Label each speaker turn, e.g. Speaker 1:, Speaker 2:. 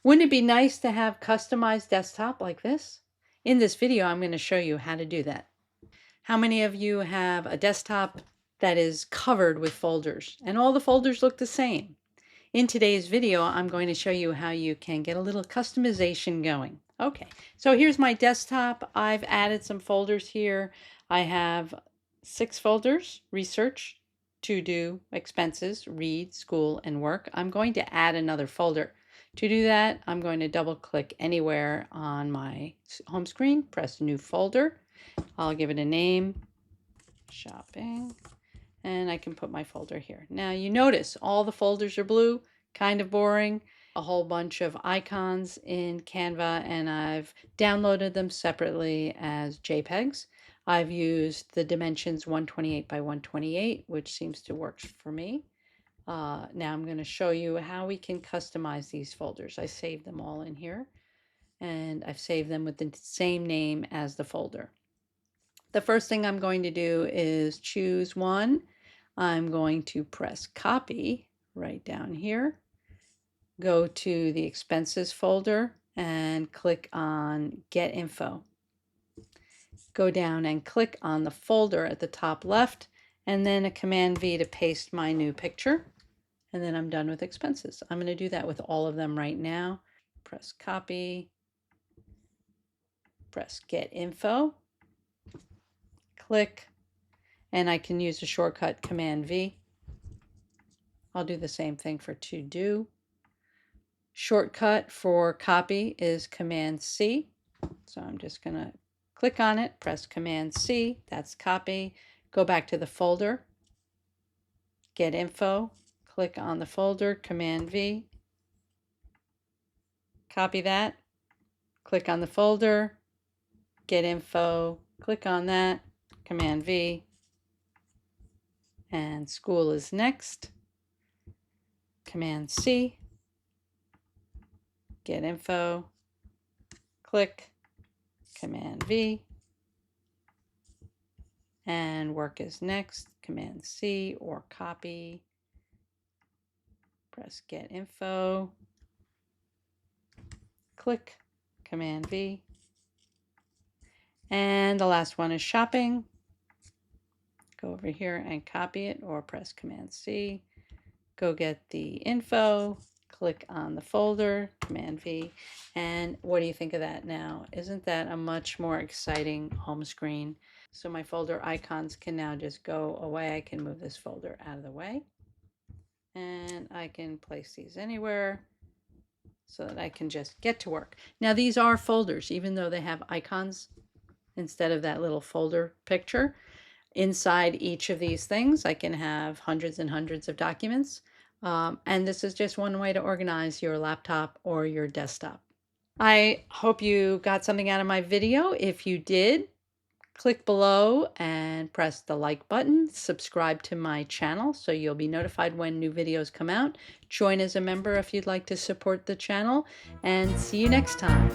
Speaker 1: Wouldn't it be nice to have customized desktop like this? In this video, I'm going to show you how to do that. How many of you have a desktop that is covered with folders and all the folders look the same? In today's video, I'm going to show you how you can get a little customization going. Okay, so here's my desktop. I've added some folders here. I have 6 folders: research, to do, expenses, read, school, and work. I'm going to add another folder. To do that, I'm going to double click anywhere on my home screen, press new folder. I'll give it a name, shopping, and I can put my folder here. Now you notice all the folders are blue, kind of boring. A whole bunch of icons in Canva, and I've downloaded them separately as JPEGs. I've used the dimensions 128 by 128, which seems to work for me. Now I'm going to show you how we can customize these folders. I saved them all in here, and I've saved them with the same name as the folder. The first thing I'm going to do is choose one. I'm going to press copy right down here, go to the expenses folder and click on get info. Go down and click on the folder at the top left, and then a Command V to paste my new picture. And then I'm done with expenses. I'm going to do that with all of them right now. Press copy, press get info, click, and I can use a shortcut Command V. I'll do the same thing for to do. Shortcut for copy is Command C. So I'm just going to click on it, press Command C, that's copy. Go back to the folder, get info, click on the folder, Command V, copy that, click on the folder, get info, click on that, Command V, and school is next, Command C, get info, click, Command V, and work is next, Command C or copy, press get info, click, Command V, and the last one is shopping. Go over here and copy it or press Command C, go get the info, click on the folder, Command V, and what do you think of that now? Isn't that a much more exciting home screen? So my folder icons can now just go away. I can move this folder out of the way, and I can place these anywhere so that I can just get to work. Now these are folders, even though they have icons instead of that little folder picture. Inside each of these things, I can have hundreds and hundreds of documents. And this is just one way to organize your laptop or your desktop. I hope you got something out of my video. If you did, click below and press the like button. Subscribe to my channel so you'll be notified when new videos come out. Join as a member if you'd like to support the channel, and see you next time.